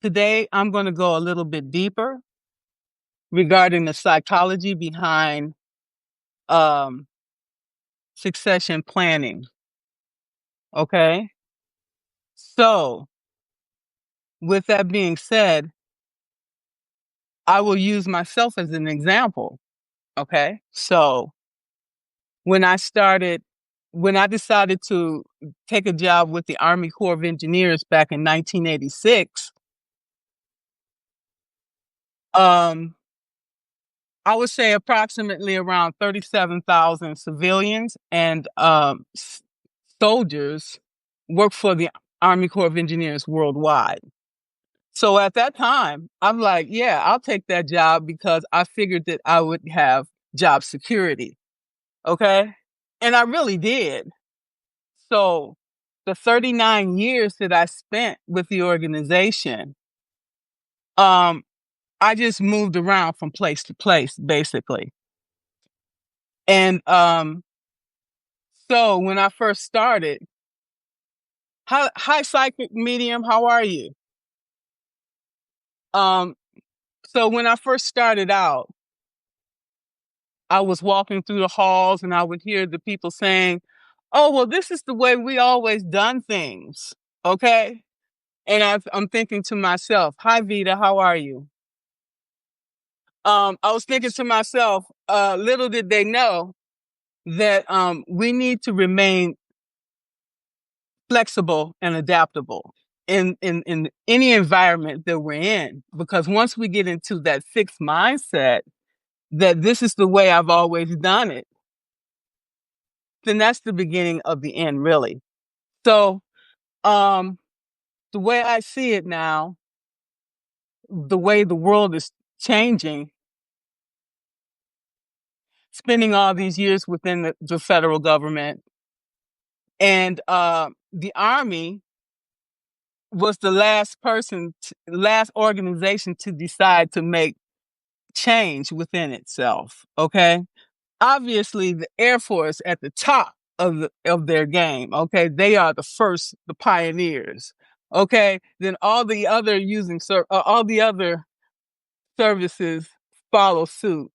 Today, I'm going to go a little bit deeper regarding the psychology behind um, succession planning. Okay. So, with that being said, I will use myself as an example. Okay. So, when I started, when I decided to take a job with the Army Corps of Engineers back in 1986, um, I would say approximately around 37,000 civilians and soldiers work for the Army Corps of Engineers worldwide. So at that time, I'm like, yeah, I'll take that job because I figured that I would have job security. Okay. And I really did. So the 39 years that I spent with the organization, um, I just moved around from place to place, basically. And so when I first started, hi psychic medium, how are you? Um, so when I first started out, I was walking through the halls and I would hear the people saying, "Oh, well, this is the way we always done things." Okay. And I'm thinking to myself, "Hi, Vita, how are you?" I was thinking to myself, little did they know that we need to remain flexible and adaptable in any environment that we're in. Because once we get into that fixed mindset that this is the way I've always done it, then that's the beginning of the end, really. So, um, the way I see it now, the way the world is changing, spending all these years within the federal government, and the Army was the last organization to decide to make change within itself. Okay. Obviously, the Air Force at the top of their game. Okay. They are the first, the pioneers. Okay. Then all the other services follow suit.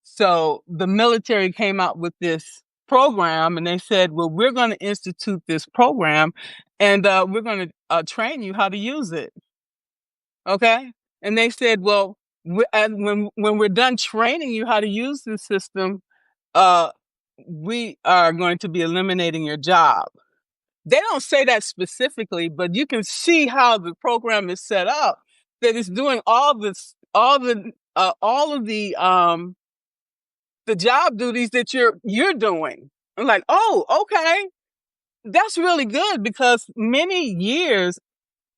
So the military came out with this program and they said, well, we're going to institute this program and we're going to train you how to use it. Okay. And they said, well, and when we're done training you how to use this system, uh, we are going to be eliminating your job. They don't say that specifically, but you can see how the program is set up. That it's doing all of the job duties that you're doing. I'm like, oh, okay, that's really good because many years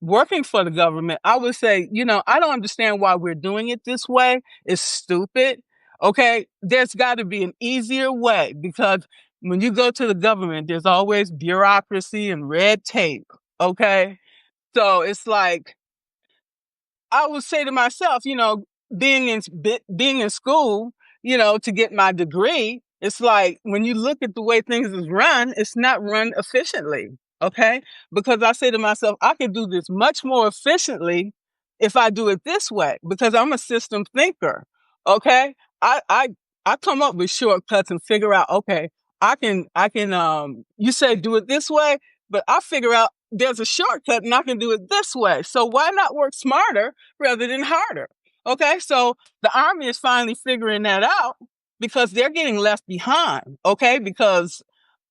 working for the government, I would say, I don't understand why we're doing it this way. It's stupid. Okay. There's got to be an easier way because when you go to the government, there's always bureaucracy and red tape. Okay. So it's like, I would say to myself, being in school, to get my degree, it's like when you look at the way things is run, it's not run efficiently. Okay. Because I say to myself, I can do this much more efficiently if I do it this way because I'm a system thinker. Okay. I, I, I come up with shortcuts and figure out, okay, you say do it this way, but I figure out there's a shortcut and I can do it this way. So why not work smarter rather than harder? Okay, so the Army is finally figuring that out because they're getting left behind. Okay, because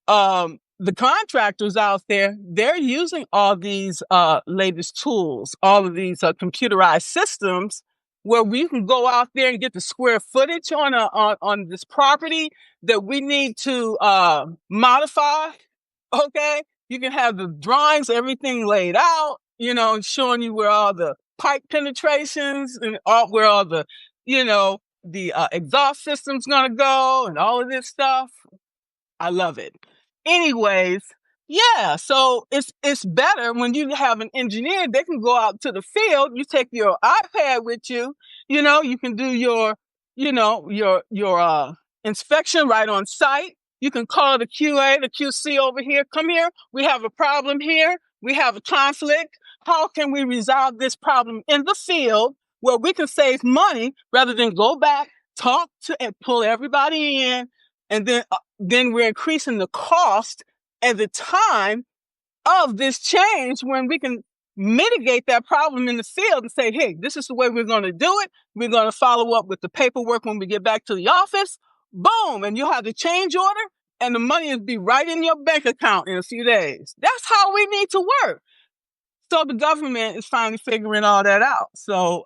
the contractors out there, they're using all these latest tools, all of these computerized systems where we can go out there and get the square footage on this property that we need to modify. Okay, you can have the drawings, everything laid out, showing you where all the pipe penetrations and where all the, the exhaust system's gonna go and all of this stuff. I love it. Anyways, yeah, so it's better when you have an engineer, they can go out to the field, you take your iPad with you, you can do your inspection right on site. You can call the QA, the QC over here, come here, we have a problem here, we have a conflict. how can we resolve this problem in the field where we can save money rather than go back, talk to and pull everybody in, and then we're increasing the cost and the time of this change when we can mitigate that problem in the field and say, hey, this is the way we're going to do it. We're going to follow up with the paperwork when we get back to the office. Boom. And you'll have the change order and the money will be right in your bank account in a few days. That's how we need to work. So the government is finally figuring all that out. So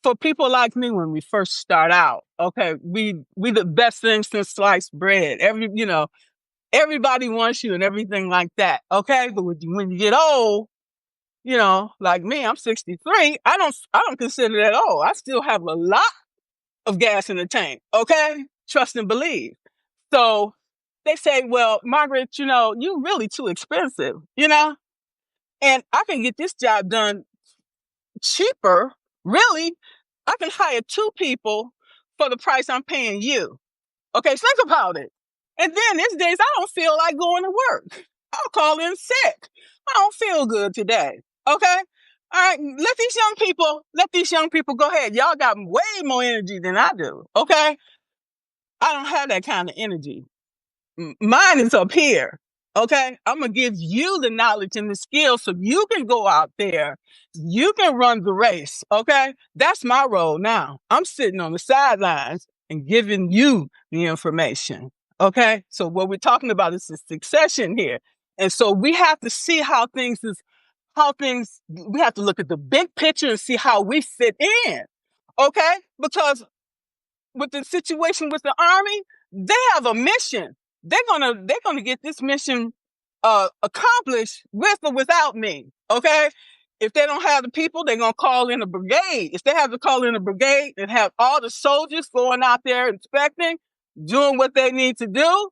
for people like me, when we first start out, okay, we the best thing since sliced bread. Everybody wants you and everything like that. Okay. But when you get old, like me, I'm 63. I don't consider that old. I still have a lot of gas in the tank. Okay. Trust and believe. So they say, well, Margaret, you're really too expensive. And I can get this job done cheaper. Really, I can hire 2 people for the price I'm paying you. Okay, think about it. And then these days, I don't feel like going to work. I'll call in sick. I don't feel good today. Okay? All right, let these young people go ahead. Y'all got way more energy than I do. Okay? I don't have that kind of energy. Mine is up here. Okay? I'm going to give you the knowledge and the skills so you can go out there. You can run the race. Okay? That's my role now. I'm sitting on the sidelines and giving you the information. Okay? So what we're talking about is the succession here. And so we have to see we have to look at the big picture and see how we fit in. Okay? Because with the situation with the Army, they have a mission. They're gonna get this mission accomplished with or without me. Okay? If they don't have the people, they're gonna call in a brigade. If they have to call in a brigade and have all the soldiers going out there inspecting, doing what they need to do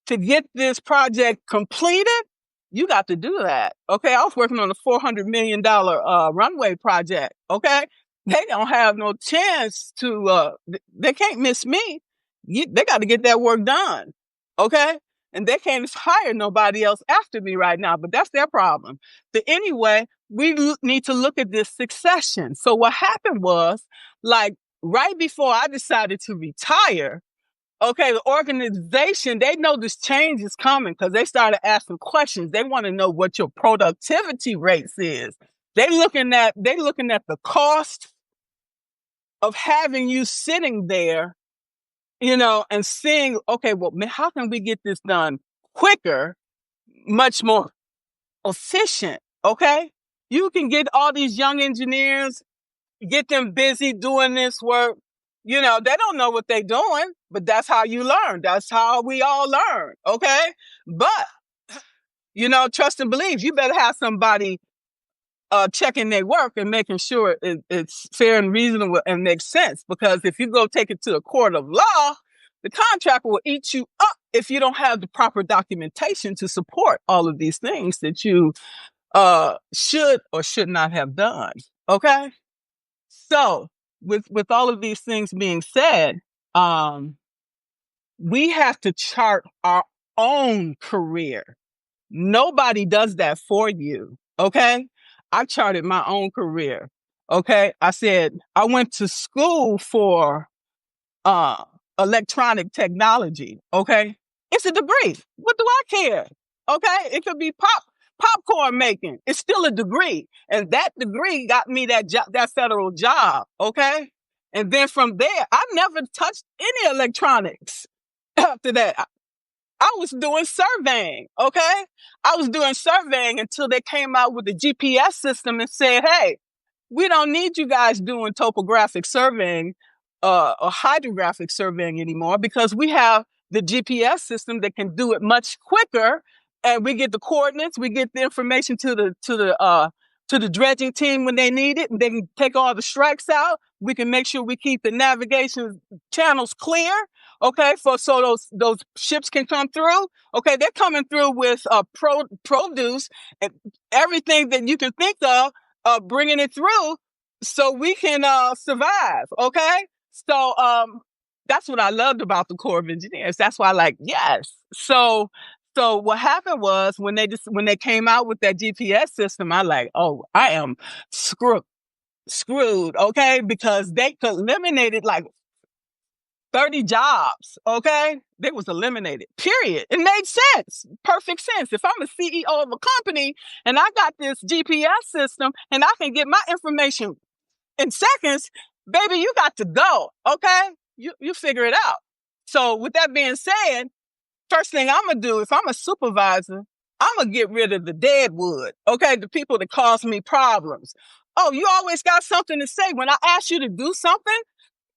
to get this project completed, you got to do that. Okay? I was working on a $400 million runway project. Okay? They don't have no chance to, they can't miss me. They got to get that work done. Okay? And they can't hire nobody else after me right now, but that's their problem. But anyway, we need to look at this succession. So what happened was, like, right before I decided to retire, okay, the organization, they know this change is coming because they started asking questions. They want to know what your productivity rates is. They looking at the cost of having you sitting there, and seeing, okay, well, how can we get this done quicker, much more efficient? Okay. You can get all these young engineers, get them busy doing this work. They don't know what they're doing, but that's how you learn. That's how we all learn. Okay. But, trust and believe, you better have somebody checking their work and making sure it's fair and reasonable and makes sense. Because if you go take it to a court of law, the contractor will eat you up if you don't have the proper documentation to support all of these things that you should or should not have done. Okay? So with all of these things being said, we have to chart our own career. Nobody does that for you. Okay? I charted my own career. Okay? I said, I went to school for electronic technology. Okay? It's a degree. What do I care? Okay? It could be popcorn making. It's still a degree. And that degree got me that federal job. Okay? And then from there, I never touched any electronics after that. I was doing surveying, okay? I was doing surveying until they came out with the GPS system and said, hey, we don't need you guys doing topographic surveying or hydrographic surveying anymore because we have the GPS system that can do it much quicker. And we get the coordinates, we get the information to the dredging team when they need it, and they can take all the strikes out. We can make sure we keep the navigation channels clear. Okay, so those ships can come through. Okay, they're coming through with produce and everything that you can think of, bringing it through so we can survive. Okay, so that's what I loved about the Corps of Engineers. That's why I like yes. So So what happened was when they came out with that GPS system, I like, oh, I am screwed, okay? Because they eliminated like 30 jobs, okay? They was eliminated, period. It made sense, perfect sense. If I'm a CEO of a company and I got this GPS system and I can get my information in seconds, baby, you got to go, okay? You figure it out. So with that being said, first thing I'm gonna do, if I'm a supervisor, I'm gonna get rid of the dead wood, okay? The people that cause me problems. Oh, you always got something to say. When I ask you to do something,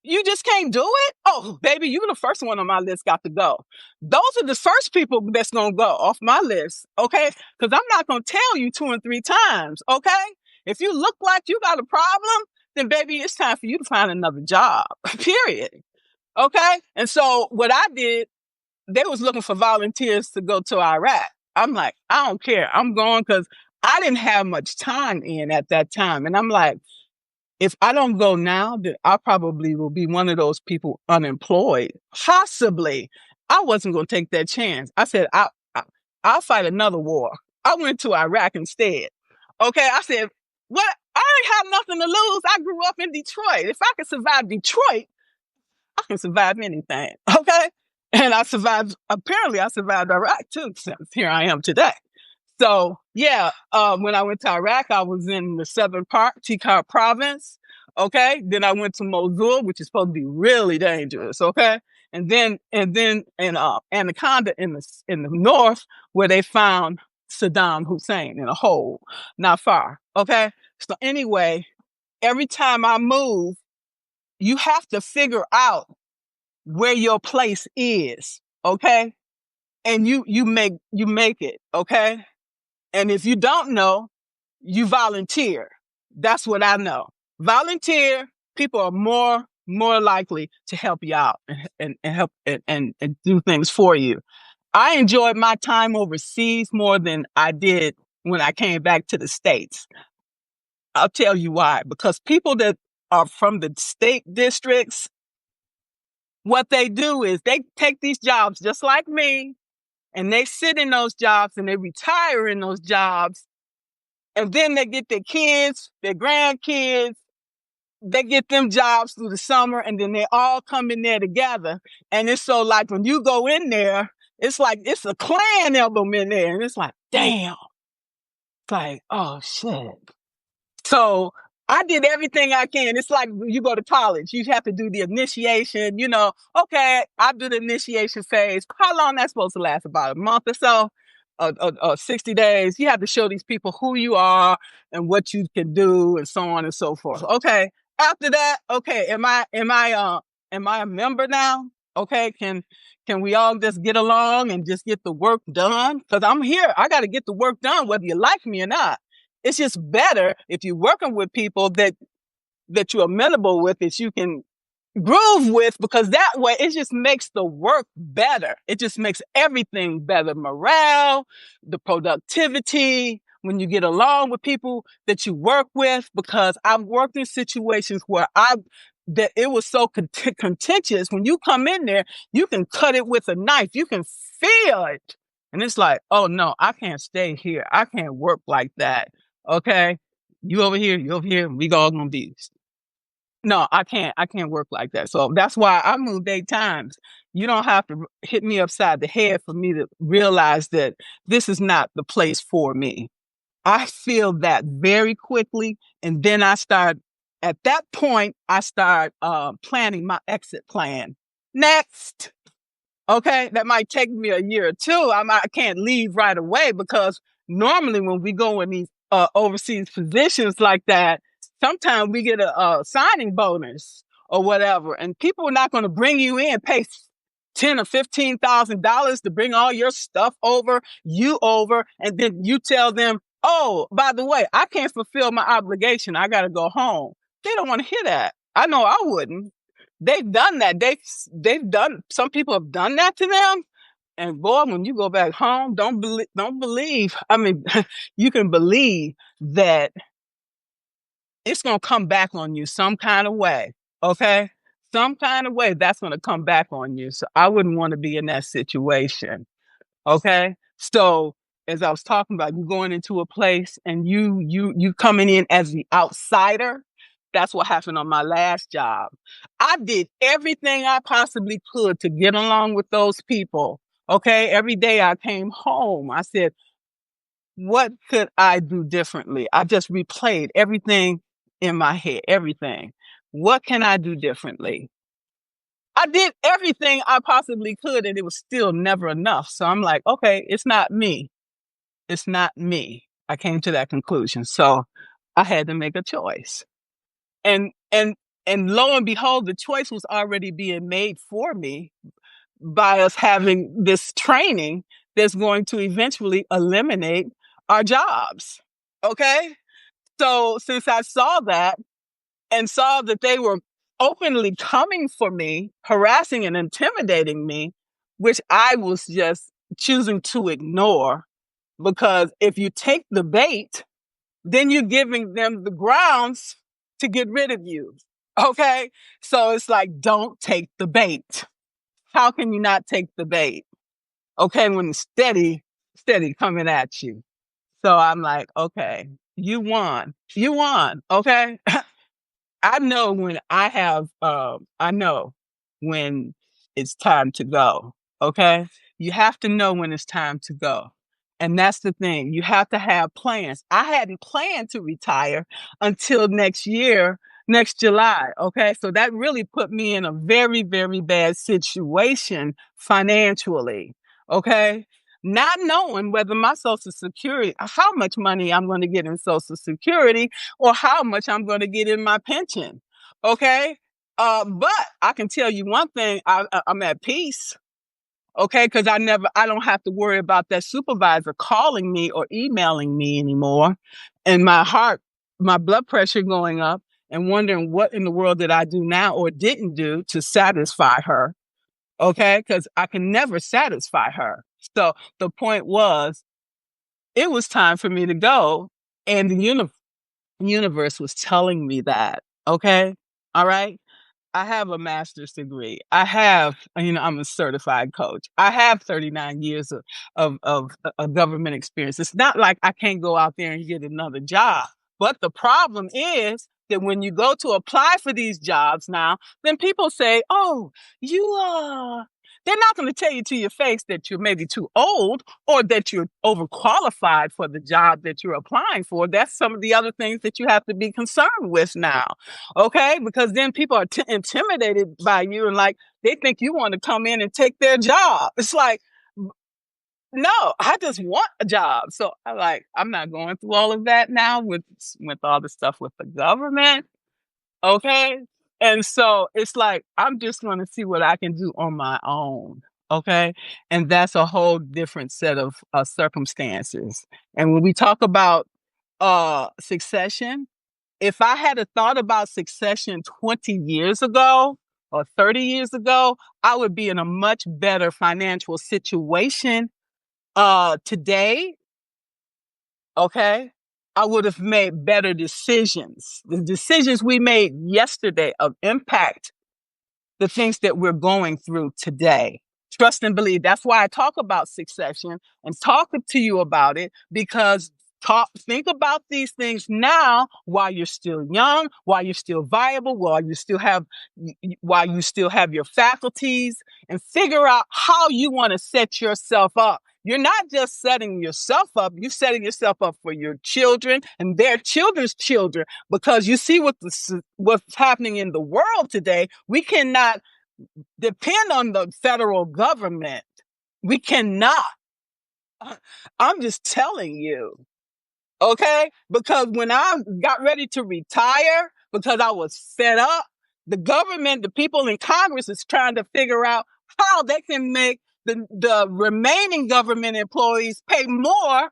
you just can't do it? Oh, baby, you're the first one on my list got to go. Those are the first people that's going to go off my list, okay? Because I'm not going to tell you 2 and 3 times, okay? If you look like you got a problem, then baby, it's time for you to find another job, period, okay? And so what I did, they was looking for volunteers to go to Iraq. I'm like, I don't care. I'm going because I didn't have much time in at that time. And I'm like, if I don't go now, then I probably will be one of those people unemployed. Possibly. I wasn't going to take that chance. I said, I'll fight another war. I went to Iraq instead. Okay. I said, what? I ain't have nothing to lose. I grew up in Detroit. If I can survive Detroit, I can survive anything. Okay. And apparently I survived Iraq too, since here I am today. So yeah, when I went to Iraq, I was in the southern part, Tikar province. Okay, then I went to Mosul, which is supposed to be really dangerous. Okay, and then in Anaconda in the north, where they found Saddam Hussein in a hole, not far. Okay, so anyway, every time I move, you have to figure out where your place is. Okay, and you make it. Okay. And if you don't know, you volunteer. That's what I know. Volunteer, people are more likely to help you out and help and do things for you. I enjoyed my time overseas more than I did when I came back to the States. I'll tell you why. Because people that are from the state districts, what they do is they take these jobs just like me, and they sit in those jobs and they retire in those jobs. And then they get their kids, their grandkids, they get them jobs through the summer, and then they all come in there together. And it's so like when you go in there, it's like it's a clan album in there. And it's like, damn. It's like, oh shit. So I did everything I can. It's like you go to college, you have to do the initiation, okay, I do the initiation phase. How long that's supposed to last? About a month or so, or 60 days. You have to show these people who you are and what you can do and so on and so forth. Okay. After that, okay, am I a member now? Okay, can we all just get along and just get the work done? Because I'm here. I got to get the work done, whether you like me or not. It's just better if you're working with people that you're amenable with, that you can groove with, because that way it just makes the work better. It just makes everything better. Morale, the productivity, when you get along with people that you work with, because I've worked in situations where that it was so contentious. When you come in there, you can cut it with a knife. You can feel it. And it's like, oh no, I can't stay here. I can't work like that. Okay. You over here, we all gonna be. No, I can't work like that. So that's why I moved 8 times. You don't have to hit me upside the head for me to realize that this is not the place for me. I feel that very quickly. And then at that point, I start planning my exit plan. Next. Okay, that might take me a year or two. I can't leave right away, because normally when we go in these overseas positions like that, sometimes we get a signing bonus or whatever, and people are not going to bring you in, pay $10,000 or $15,000 to bring all your stuff over, and then you tell them, oh, by the way, I can't fulfill my obligation. I got to go home. They don't want to hear that. I know I wouldn't. They've done that. Some people have done that to them. And boy, when you go back home, don't believe. I mean, you can believe that it's going to come back on you some kind of way. Okay. Some kind of way that's going to come back on you. So I wouldn't want to be in that situation. Okay. So as I was talking about, you going into a place and you coming in as the outsider. That's what happened on my last job. I did everything I possibly could to get along with those people. Okay. Every day I came home, I said, what could I do differently? I just replayed everything in my head, everything. What can I do differently? I did everything I possibly could, and it was still never enough. So I'm like, okay, it's not me. It's not me. I came to that conclusion. So I had to make a choice. And and and lo and behold, the choice was already being made for me by us having this training that's going to eventually eliminate our jobs. Okay? So since I saw that and saw that they were openly coming for me, harassing and intimidating me, which I was just choosing to ignore, because if you take the bait, then you're giving them the grounds to get rid of you. Okay? So it's like, don't take the bait. How can you not take the bait? Okay, when it's steady coming at you. So I'm like, okay, you won. You won. Okay. I know when I know when it's time to go. Okay. You have to know when it's time to go. And that's the thing. You have to have plans. I hadn't planned to retire until next year, next July. Okay. So that really put me in a very, very bad situation financially. Okay. Not knowing whether my Social Security, how much money I'm going to get in Social Security, or how much I'm going to get in my pension. Okay. But I can tell you one thing, I'm at peace. Okay. Cause I don't have to worry about that supervisor calling me or emailing me anymore. And my blood pressure going up and wondering what in the world did I do now or didn't do to satisfy her. Okay. Cause I can never satisfy her. So the point was, it was time for me to go. And the universe was telling me that. Okay. All right. I have a master's degree. I'm a certified coach. I have 39 years of government experience. It's not like I can't go out there and get another job. But the problem is that when you go to apply for these jobs now, then people say, oh, they're not going to tell you to your face that you're maybe too old or that you're overqualified for the job that you're applying for. That's some of the other things that you have to be concerned with now. Okay, because then people are intimidated by you, and like they think you want to come in and take their job. It's like, no, I just want a job. So I'm not going through all of that now with all the stuff with the government. Okay, and so it's like I'm just going to see what I can do on my own. Okay, and that's a whole different set of circumstances. And when we talk about succession, if I had a thought about succession 20 years ago or 30 years ago, I would be in a much better financial situation today. Okay. I would have made better decisions. The decisions we made yesterday of impact the things that we're going through today. Trust and believe. That's why I talk about succession and talk to you about it, because think about these things now while you're still young, while you're still viable, while you still have your faculties, and figure out how you want to set yourself up. You're not just setting yourself up, you're setting yourself up for your children and their children's children, because you see what's happening in the world today. We cannot depend on the federal government. We cannot. I'm just telling you. Okay? Because when I got ready to retire, because I was fed up, the government, the people in Congress is trying to figure out how they can make the remaining government employees pay more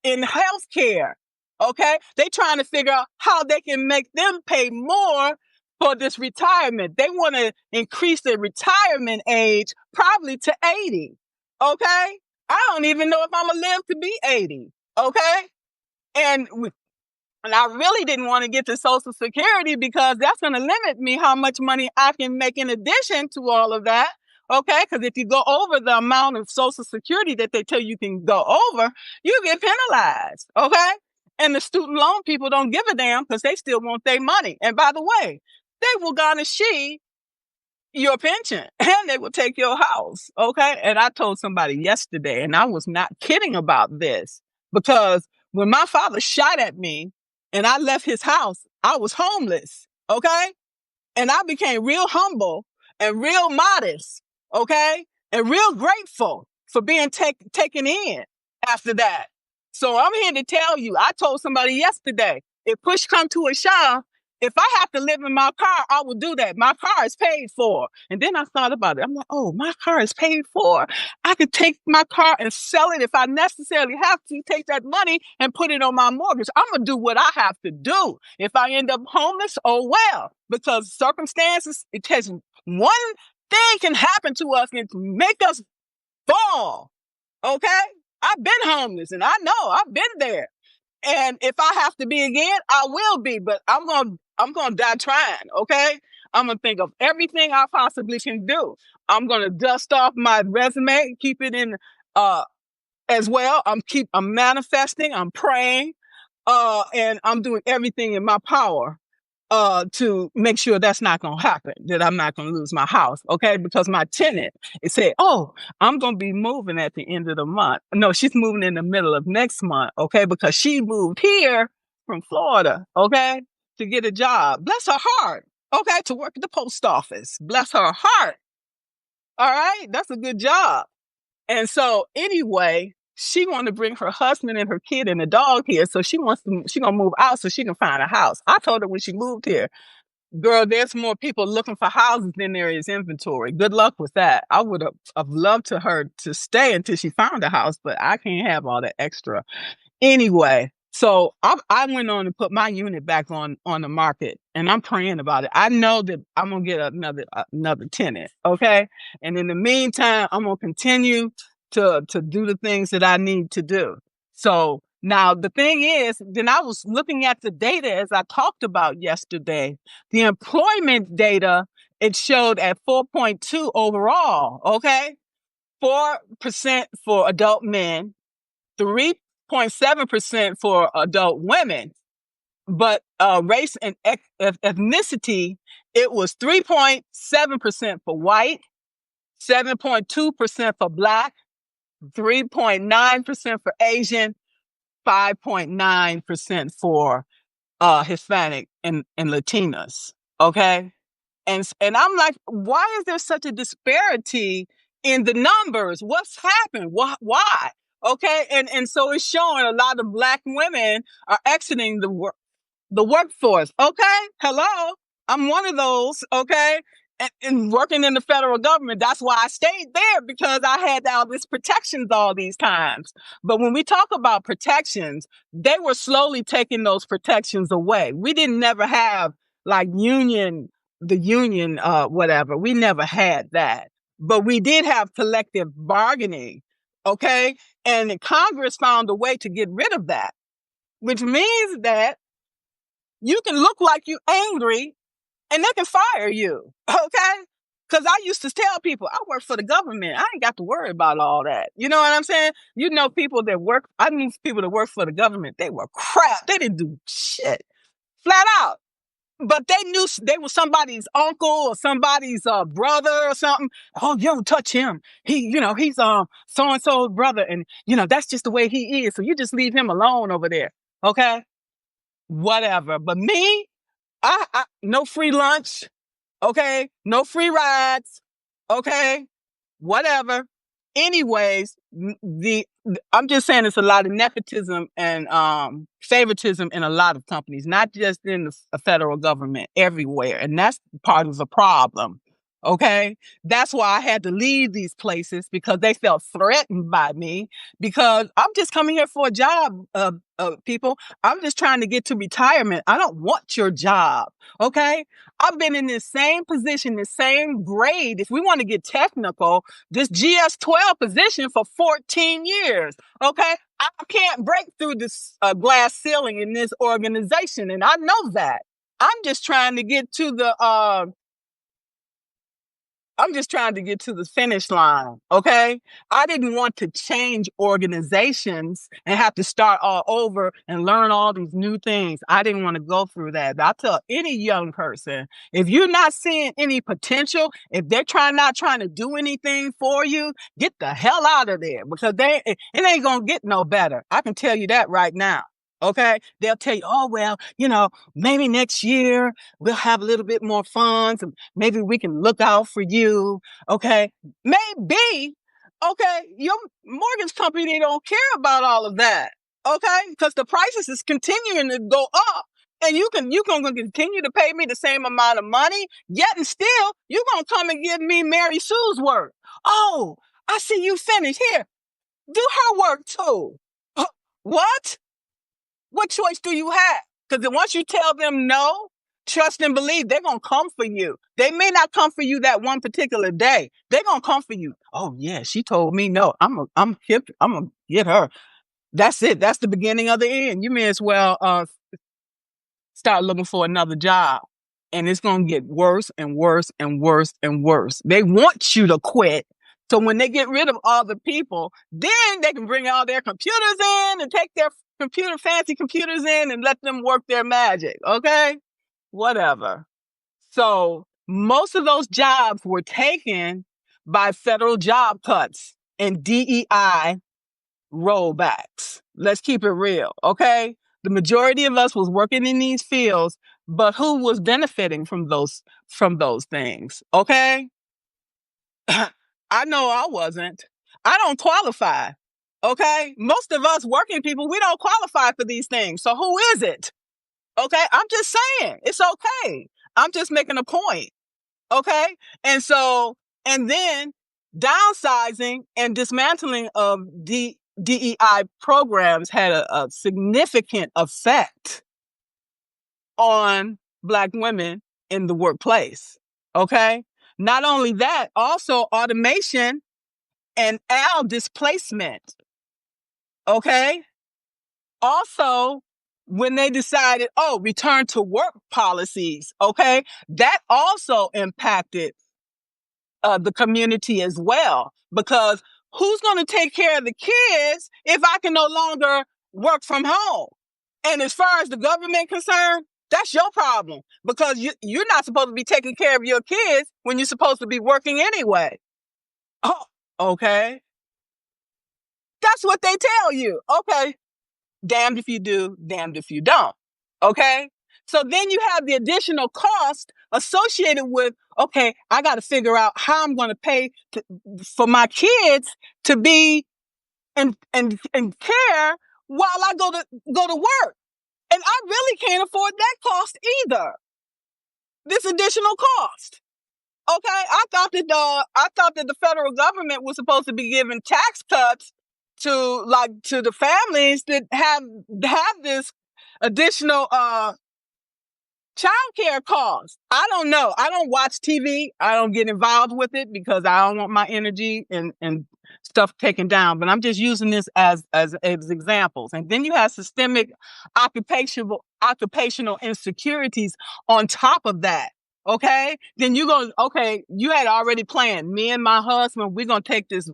in health care. Okay? They're trying to figure out how they can make them pay more for this retirement. They want to increase the retirement age probably to 80. Okay? I don't even know if I'm going to live to be 80. Okay? And I really didn't want to get to Social Security because that's going to limit me how much money I can make in addition to all of that. Okay, because if you go over the amount of Social Security that they tell you can go over, you get penalized. Okay, and the student loan people don't give a damn because they still want their money. And by the way, they will garnish your pension and they will take your house. Okay. And I told somebody yesterday, and I was not kidding about this, because when my father shot at me and I left his house, I was homeless. Okay. And I became real humble and real modest. Okay. And real grateful for being taken in after that. So I'm here to tell you, I told somebody yesterday, if push come to a shove, if I have to live in my car, I will do that. My car is paid for. And then I thought about it. I'm like, oh, my car is paid for. I could take my car and sell it if I necessarily have to, take that money and put it on my mortgage. I'm going to do what I have to do. If I end up homeless, oh well, because circumstances, it takes one thing can happen to us and make us fall. Okay? I've been homeless and I know I've been there. And if I have to be again, I will be, but I'm gonna die trying, okay? I'm gonna think of everything I possibly can do. I'm gonna dust off my resume, keep it in as well. I'm manifesting, I'm praying, and I'm doing everything in my power to make sure that's not going to happen, that I'm not going to lose my house. Okay. Because my tenant, it said, oh, I'm going to be moving at the end of the month. No, she's moving in the middle of next month. Okay. Because she moved here from Florida. Okay. To get a job. Bless her heart. Okay. To work at the post office. Bless her heart. All right. That's a good job. And so anyway, she wanted to bring her husband and her kid and the dog here. So she gonna move out so she can find a house. I told her when she moved here, girl, there's more people looking for houses than there is inventory. Good luck with that. I would have loved to her to stay until she found a house, but I can't have all that extra. Anyway, so I went on to put my unit back on the market, and I'm praying about it. I know that I'm gonna get another tenant, okay? And in the meantime, I'm gonna continue to do the things that I need to do. So now the thing is, then I was looking at the data as I talked about yesterday. The employment data, it showed at 4.2 overall, okay? 4% for adult men, 3.7% for adult women, but race and ethnicity, it was 3.7% for white, 7.2% for black, 3.9% for Asian, 5.9% for Hispanic and Latinas. Okay. And I'm like, why is there such a disparity in the numbers? What's happened? Why? Okay. And so it's showing a lot of Black women are exiting the workforce. Okay. Hello. I'm one of those. Okay. And working in the federal government, that's why I stayed there, because I had all these protections all these times. But when we talk about protections, they were slowly taking those protections away. We didn't never have like the union, whatever. We never had that, but we did have collective bargaining. Okay. And Congress found a way to get rid of that, which means that you can look like you angry and they can fire you. Okay. Because I used to tell people, I work for the government. I ain't got to worry about all that. You know what I'm saying? You know, I knew people that work for the government. They were crap. They didn't do shit. Flat out. But they knew they were somebody's uncle or somebody's brother or something. Oh, you don't touch him. He's so-and-so's brother. And, that's just the way he is. So you just leave him alone over there. Okay? Whatever. But me, I no free lunch. Okay? No free rides. Okay? Whatever. Anyways, I'm just saying it's a lot of nepotism and favoritism in a lot of companies, not just in the federal government, everywhere. And that's part of the problem. Okay. That's why I had to leave these places, because they felt threatened by me, because I'm just coming here for a job, people. I'm just trying to get to retirement. I don't want your job. Okay. I've been in this same position, the same grade. If we want to get technical, this GS-12 position for 14 years. Okay. I can't break through this glass ceiling in this organization. And I know that. I'm just trying to get to I'm just trying to get to the finish line, okay? I didn't want to change organizations and have to start all over and learn all these new things. I didn't want to go through that. I tell any young person, if you're not seeing any potential, if they're not trying to do anything for you, get the hell out of there because it ain't gonna get no better. I can tell you that right now. Okay, they'll tell you, oh, well, maybe next year we'll have a little bit more funds and maybe we can look out for you. Okay, maybe. Okay, your mortgage company, they don't care about all of that. Okay, because the prices is continuing to go up. And you're gonna continue to pay me the same amount of money, yet and still you're gonna come and give me Mary Sue's work. Oh, I see you finished. Here, do her work too. What? What choice do you have? Because once you tell them no, trust and believe, they're going to come for you. They may not come for you that one particular day. They're going to come for you. Oh, yeah, she told me no. I'm hip. I'm going to get her. That's it. That's the beginning of the end. You may as well start looking for another job. And it's going to get worse and worse and worse and worse. They want you to quit. So when they get rid of all the people, then they can bring all their computers in and take their fancy computers in and let them work their magic. Okay? Whatever. So most of those jobs were taken by federal job cuts and DEI rollbacks. Let's keep it real. Okay? The majority of us was working in these fields, but who was benefiting from those things? Okay? I know I wasn't. I don't qualify. Okay? Most of us working people, we don't qualify for these things. So who is it? Okay? I'm just saying. It's okay. I'm just making a point. Okay? And then downsizing and dismantling of DEI programs had a significant effect on Black women in the workplace. Okay? Not only that, also automation and displacement. Okay? Also, when they decided, return to work policies, okay, that also impacted the community as well. Because who's going to take care of the kids if I can no longer work from home? And as far as the government concerned, that's your problem because you're not supposed to be taking care of your kids when you're supposed to be working anyway. Oh, okay. That's what they tell you. Okay. Damned if you do, damned if you don't. Okay. So then you have the additional cost associated with, okay, I got to figure out how I'm going to pay for my kids to be in care while I go to work. And I really can't afford that cost either. This additional cost. Okay, I thought that the federal government was supposed to be giving tax cuts to the families that have this additional childcare costs. I don't know. I don't watch TV. I don't get involved with it because I don't want my energy and stuff taken down. But I'm just using this as examples. And then you have systemic occupational insecurities on top of that. Okay, then you had already planned. Me and my husband, we're gonna take this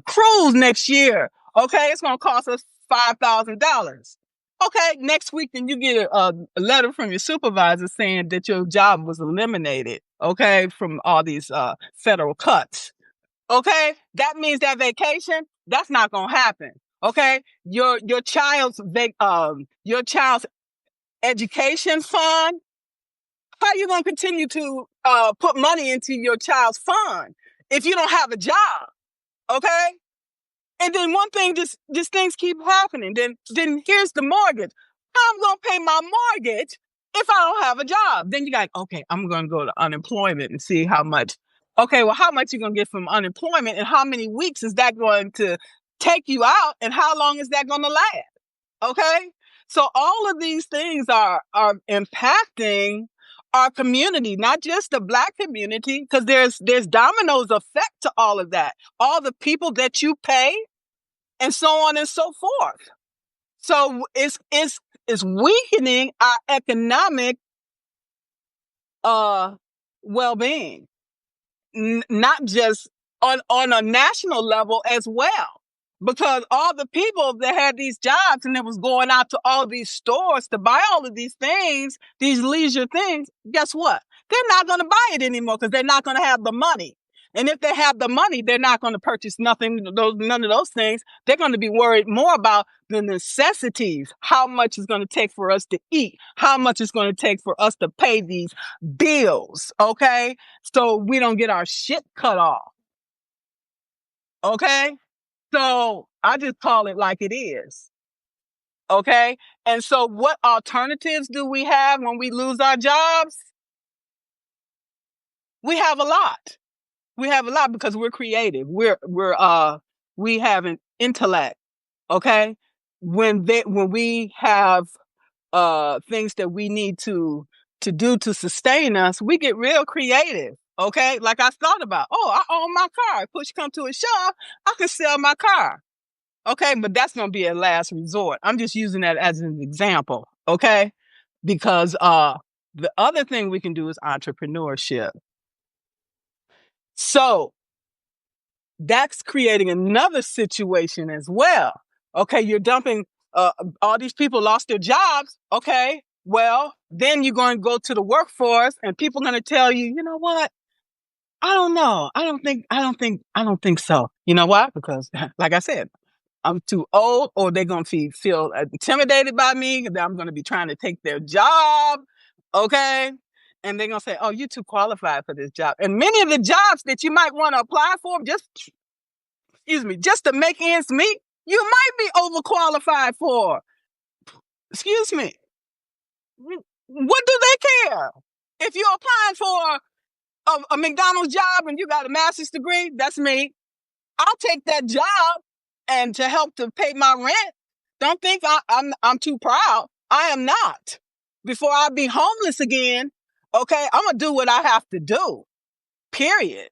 cruise next year. Okay, it's gonna cost us $5,000. Okay, next week, then you get a letter from your supervisor saying that your job was eliminated. Okay, from all these federal cuts. Okay, that means that vacation, that's not gonna happen. Okay, your child's education fund. How are you going to continue to put money into your child's fund if you don't have a job? Okay? And then one thing, just things keep happening. Then here's the mortgage. How am I going to pay my mortgage if I don't have a job? Then you got, okay, I'm going to go to unemployment and see how much. Okay, well, how much you going to get from unemployment and how many weeks is that going to take you out and how long is that going to last? Okay? So all of these things are impacting our community, not just the Black community, because there's dominoes effect to all of that. All the people that you pay, and so on and so forth. So it's weakening our economic well-being, not just on a national level as well. Because all the people that had these jobs and that was going out to all these stores to buy all of these things, these leisure things, guess what? They're not going to buy it anymore because they're not going to have the money. And if they have the money, they're not going to purchase none of those things. They're going to be worried more about the necessities, how much it's going to take for us to eat, how much it's going to take for us to pay these bills, okay? So we don't get our shit cut off, okay? So I just call it like it is, okay? And so what alternatives do we have when we lose our jobs? We have a lot. We have a lot because we're creative. We have an intellect, okay? When we have things that we need to do to sustain us, we get real creative, okay? Like I thought about, oh, I own my car. Push come to a shove, I can sell my car. Okay, but that's going to be a last resort. I'm just using that as an example, okay? Because the other thing we can do is entrepreneurship. So that's creating another situation as well. Okay, you're dumping all these people lost their jobs. Okay, well, then you're going to go to the workforce and people are going to tell you, you know what? I don't know. I don't think so. You know why? Because like I said, I'm too old, or they're going to feel intimidated by me. That I'm going to be trying to take their job. Okay. And they're going to say, oh, you're too qualified for this job. And many of the jobs that you might want to apply for, just to make ends meet, you might be overqualified for. Excuse me. What do they care? If you're applying for a McDonald's job and you got a master's degree, that's me. I'll take that job and to help to pay my rent. Don't think I'm too proud. I am not. Before I be homeless again, okay, I'm gonna do what I have to do. Period.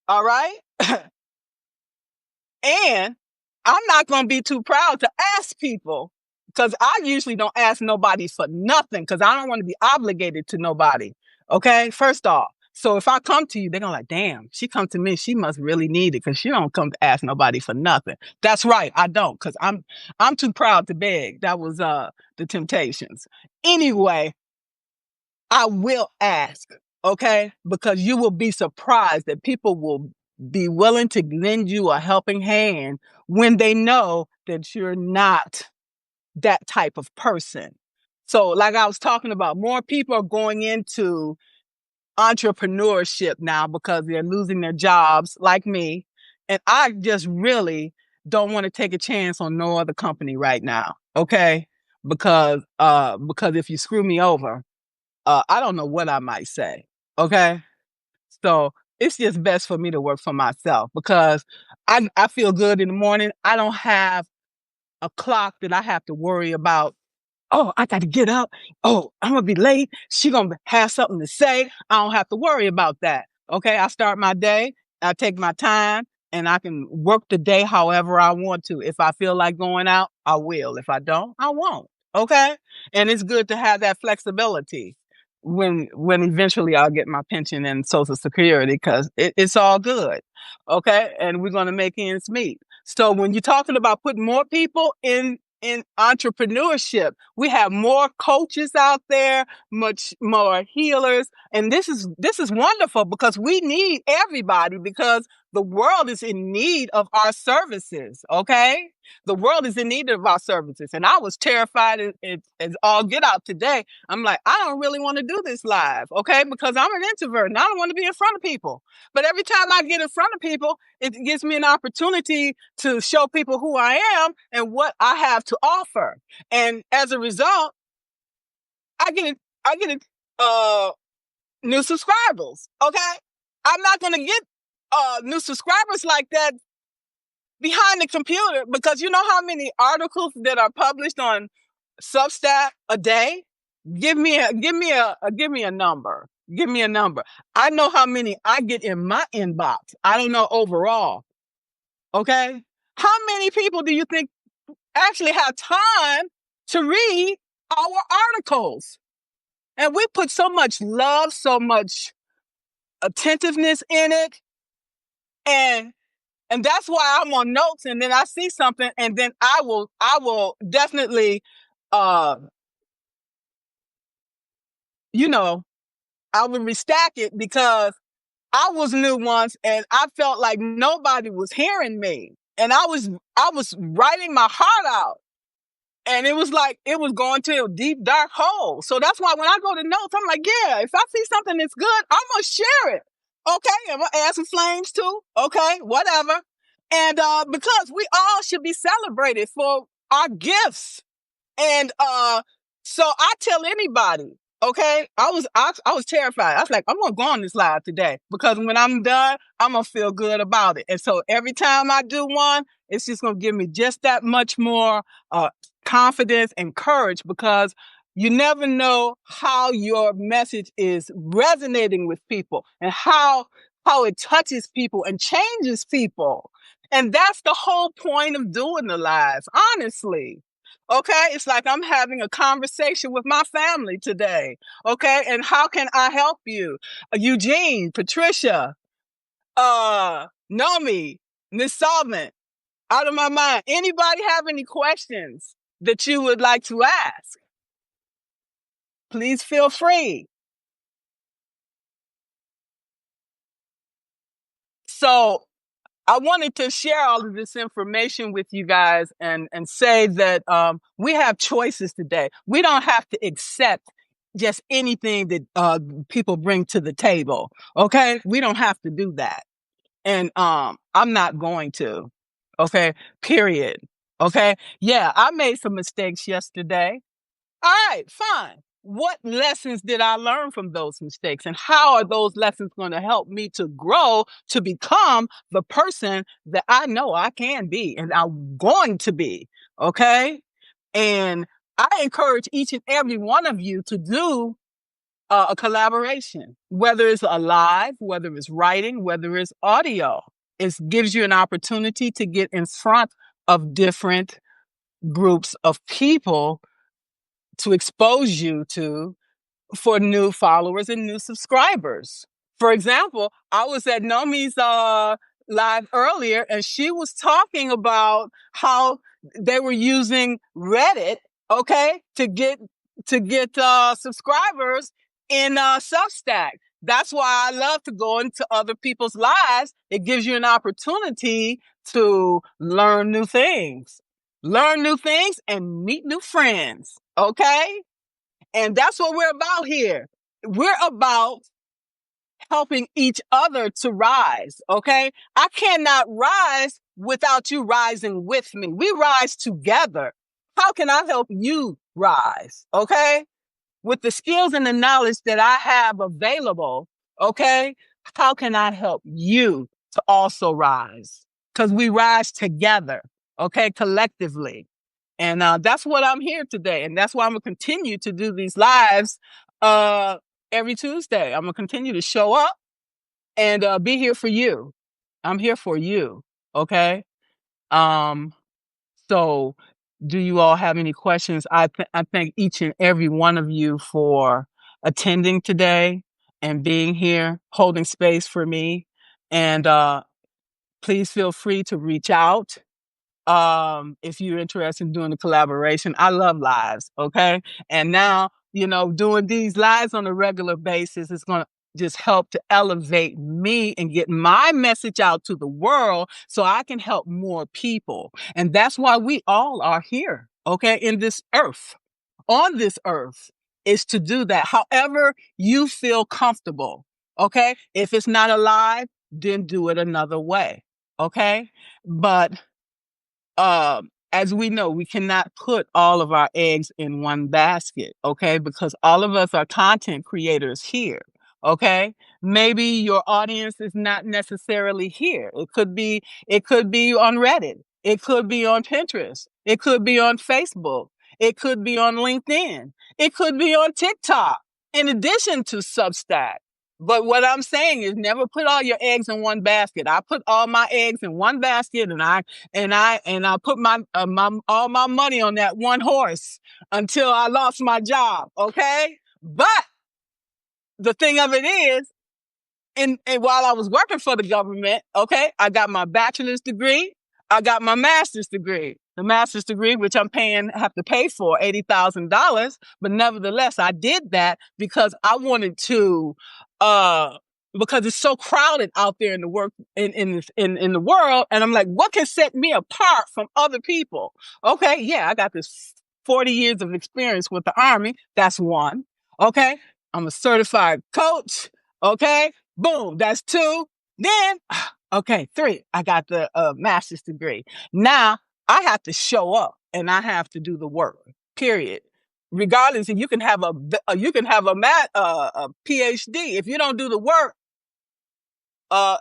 All right. And I'm not gonna be too proud to ask people, because I usually don't ask nobody for nothing because I don't want to be obligated to nobody. Okay, first off. So if I come to you, they're gonna like, damn, she come to me, she must really need it because she don't come to ask nobody for nothing. That's right, I don't, because I'm too proud to beg. That was the Temptations. Anyway, I will ask, okay? Because you will be surprised that people will be willing to lend you a helping hand when they know that you're not that type of person. So like I was talking about, more people are going into entrepreneurship now because they're losing their jobs like me. And I just really don't want to take a chance on no other company right now. Okay. Because if you screw me over, I don't know what I might say. Okay. So it's just best for me to work for myself because I feel good in the morning. I don't have a clock that I have to worry about. Oh, I got to get up. Oh, I'm going to be late. She going to have something to say. I don't have to worry about that. Okay. I start my day. I take my time and I can work the day however I want to. If I feel like going out, I will. If I don't, I won't. Okay. And it's good to have that flexibility when eventually I'll get my pension and Social Security because it's all good. Okay. And we're going to make ends meet. So when you're talking about putting more people in entrepreneurship, we have more coaches out there, much more healers, and this is wonderful because we need everybody because the world is in need of our services. Okay, the world is in need of our services, and I was terrified as all get out today. I'm like, I don't really want to do this live, okay, because I'm an introvert and I don't want to be in front of people. But every time I get in front of people, it gives me an opportunity to show people who I am and what I have to offer. And as a result, I get new subscribers. Okay. I'm not gonna get new subscribers like that behind the computer because you know how many articles that are published on Substack a day? Give me a number. Give me a number. I know how many I get in my inbox. I don't know overall. Okay. How many people do you think actually have time to read our articles? And we put so much love, so much attentiveness in it. And that's why I'm on notes, and then I see something, and then I will definitely uh you know, I will restack it because I was new once and I felt like nobody was hearing me. And I was writing my heart out. And it was like it was going to a deep dark hole. So that's why when I go to notes, I'm like, yeah, if I see something that's good, I'm gonna share it. Okay, I'm gonna add some flames too. Okay, whatever. And because we all should be celebrated for our gifts. And so I tell anybody, okay, I was terrified. I was like, I'm gonna go on this live today because when I'm done, I'm gonna feel good about it. And so every time I do one, it's just gonna give me just that much more confidence and courage because you never know how your message is resonating with people and how it touches people and changes people. And that's the whole point of doing the lives, honestly. Okay, it's like I'm having a conversation with my family today. Okay, and how can I help you? Eugene, Patricia, Nomi, Miss Solvent, out of my mind. Anybody have any questions that you would like to ask? Please feel free. So I wanted to share all of this information with you guys and say that we have choices today. We don't have to accept just anything that people bring to the table. Okay, we don't have to do that, and I'm not going to. Okay, period. Okay, yeah, I made some mistakes yesterday. All right, fine. What lessons did I learn from those mistakes? And how are those lessons going to help me to grow to become the person that I know I can be and I'm going to be? Okay. And I encourage each and every one of you to do a collaboration, whether it's a live, whether it's writing, whether it's audio. It gives you an opportunity to get in front of different groups of people to expose you to for new followers and new subscribers. For example, I was at Nomi's live earlier and she was talking about how they were using Reddit, okay, to get subscribers in Substack. That's why I love to go into other people's lives. It gives you an opportunity to learn new things and meet new friends. Okay. And that's what we're about here. We're about helping each other to rise. Okay. I cannot rise without you rising with me. We rise together. How can I help you rise? Okay. With the skills and the knowledge that I have available. Okay. How can I help you to also rise? Because we rise together. Okay. Collectively. And that's what I'm here today. And that's why I'm going to continue to do these lives uh, every Tuesday. I'm going to continue to show up and be here for you. I'm here for you. Okay. Um, so do you all have any questions? I thank each and every one of you for attending today and being here, holding space for me. And please feel free to reach out if you're interested in doing a collaboration. I love lives. Okay. And now, doing these lives on a regular basis is going to just help to elevate me and get my message out to the world so I can help more people. And that's why we all are here. Okay. In this earth, on this earth, is to do that. However you feel comfortable. Okay. If it's not alive, then do it another way. Okay. But as we know, we cannot put all of our eggs in one basket, okay? Because all of us are content creators here, okay? Maybe your audience is not necessarily here. It could be on Reddit. It could be on Pinterest. It could be on Facebook. It could be on LinkedIn. It could be on TikTok, in addition to Substack. But what I'm saying is never put all your eggs in one basket. I put all my eggs in one basket and I put my all my money on that one horse until I lost my job. Okay. But the thing of it is, and while I was working for the government, okay, I got my bachelor's degree, I got my master's degree. The master's degree, which have to pay for $80,000, but nevertheless, I did that because I wanted to, uh, because it's so crowded out there in the work in the world, and I'm like, what can set me apart from other people? Okay, yeah, I got this 40 years of experience with the Army. That's one. Okay, I'm a certified coach. Okay, boom, that's two. Then, okay, three, I got the master's degree. Now I have to show up and I have to do the work. Period. Regardless, if you can have a PhD. If you don't do the work,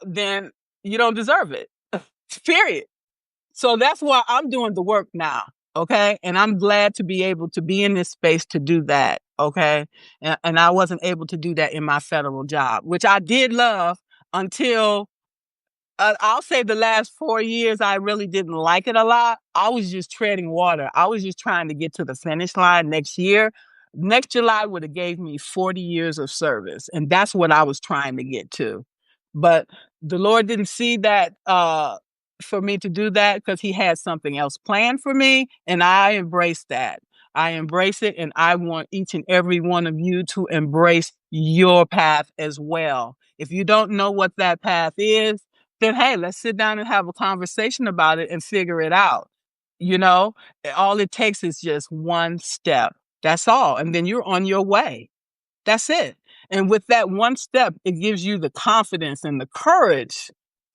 then you don't deserve it. Period. So that's why I'm doing the work now. Okay. And I'm glad to be able to be in this space to do that. Okay. And I wasn't able to do that in my federal job, which I did love until I'll say the last 4 years, I really didn't like it a lot. I was just treading water. I was just trying to get to the finish line next year. Next July would have gave me 40 years of service. And that's what I was trying to get to. But the Lord didn't see that for me to do that because he had something else planned for me. And I embraced that. I embrace it. And I want each and every one of you to embrace your path as well. If you don't know what that path is, then hey, let's sit down and have a conversation about it and figure it out. You know, all it takes is just one step. That's all. And then you're on your way. That's it. And with that one step, it gives you the confidence and the courage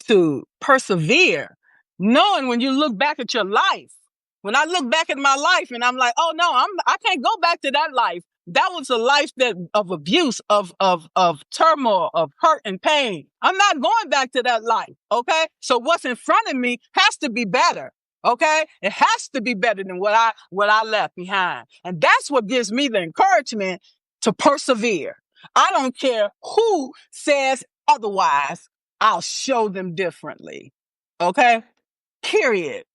to persevere, knowing when you look back at your life. When I look back at my life and I'm like, oh no, I can't go back to that life. That was a life of abuse, of turmoil, of hurt and pain. I'm not going back to that life. Okay. So what's in front of me has to be better. Okay. It has to be better than what I left behind. And that's what gives me the encouragement to persevere. I don't care who says otherwise. I'll show them differently. Okay. Period.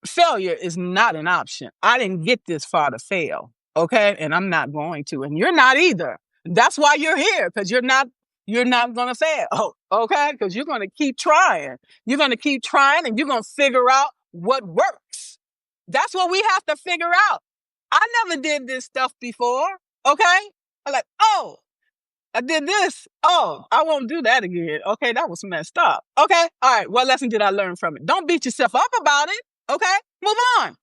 Failure is not an option. I didn't get this far to fail. Okay. And I'm not going to, and you're not either. That's why you're here. Cause you're not going to fail. Oh, okay. Cause you're going to keep trying. You're going to keep trying and you're going to figure out what works. That's what we have to figure out. I never did this stuff before. Okay. I'm like, oh, I did this. Oh, I won't do that again. Okay. That was messed up. Okay. All right. What lesson did I learn from it? Don't beat yourself up about it. Okay. Move on.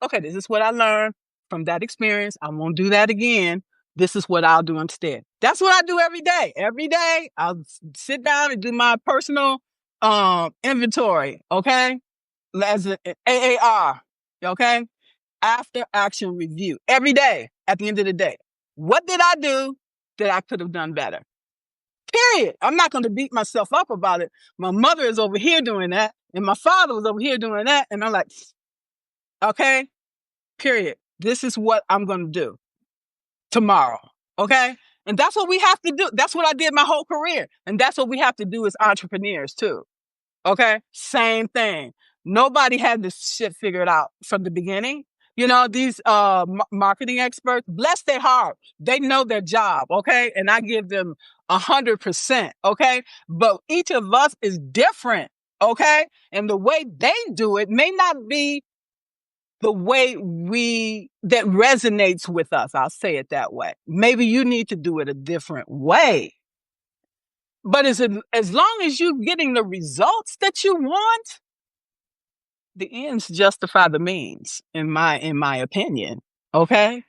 Okay. This is what I learned from that experience. I won't do that again. This is what I'll do instead. That's what I do every day. Every day I'll sit down and do my personal inventory. Okay. As an AAR. Okay. After action review every day at the end of the day. What did I do that I could have done better? Period. I'm not going to beat myself up about it. My mother is over here doing that, and my father was over here doing that, and I'm like, okay, period. This is what I'm going to do tomorrow. Okay? And that's what we have to do. That's what I did my whole career. And that's what we have to do as entrepreneurs too. Okay? Same thing. Nobody had this shit figured out from the beginning. You know, these marketing experts, bless their heart. They know their job, okay? And I give them 100%, okay? But each of us is different, okay? And the way they do it may not be the way that resonates with us. I'll say it that way. Maybe you need to do it a different way. But as long as you're getting the results that you want, the ends justify the means, in my opinion. Okay.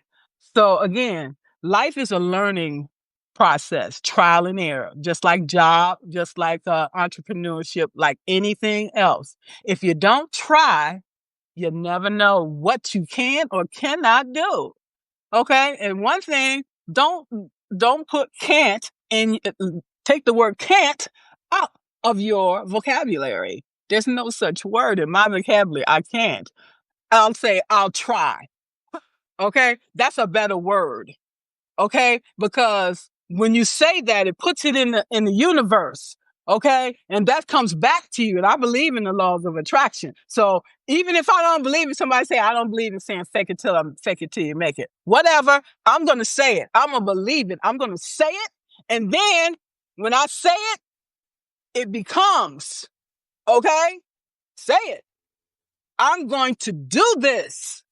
So again, life is a learning process, trial and error, just like job, just like entrepreneurship, like anything else. If you don't try, you never know what you can or cannot do. Okay. And one thing, don't put can't in, take the word can't out of your vocabulary. There's no such word in my vocabulary. I can't. I'll say, I'll try. Okay. That's a better word. Okay. Because when you say that, it puts it in the universe. Okay. And that comes back to you. And I believe in the laws of attraction. So even if I don't believe it, somebody say, I don't believe in saying fake it till you make it. Whatever. I'm going to say it. I'm going to believe it. I'm going to say it. And then when I say it, it becomes, okay, say it. I'm going to do this.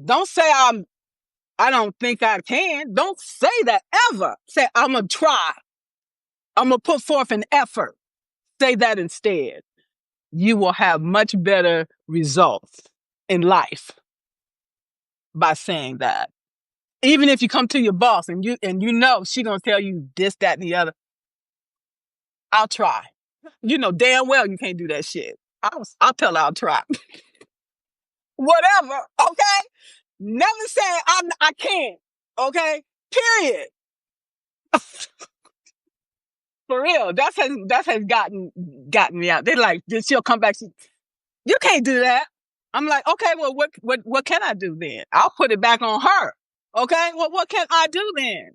Don't say I don't think I can. Don't say that ever. Say, I'm going to try. I'm going to put forth an effort. Say that instead. You will have much better results in life by saying that. Even if you come to your boss and you know she's going to tell you this, that, and the other, I'll try. You know damn well you can't do that shit. I'll tell her I'll try. Whatever, okay? Never say I can't, okay? Period. For real. That has gotten me out. They're like, she'll come back. You can't do that. I'm like, okay, well, what can I do then? I'll put it back on her. Okay, well, what can I do then?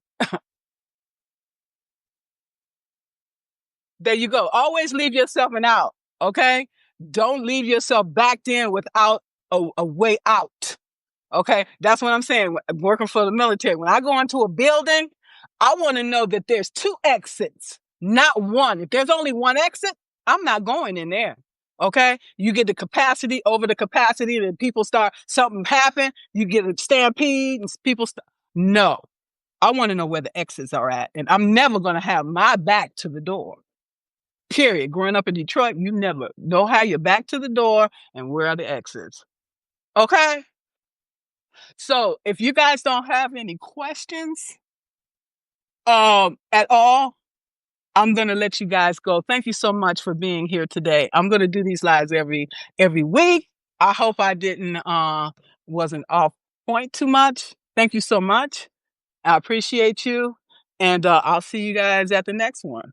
There you go. Always leave yourself an out. Okay, don't leave yourself backed in without a way out. Okay, that's what I'm saying. Working for the military, when I go into a building, I want to know that there's two exits, not one. If there's only one exit, I'm not going in there. Okay, you get the capacity over the capacity, and people start, something happen, you get a stampede, and people start. No, I want to know where the exits are at, and I'm never going to have my back to the door. Period. Growing up in Detroit, you never know how your back to the door and where are the exits. Okay. So if you guys don't have any questions at all, I'm gonna let you guys go. Thank you so much for being here today. I'm gonna do these lives every week. I hope I didn't wasn't off point too much. Thank you so much. I appreciate you. And I'll see you guys at the next one.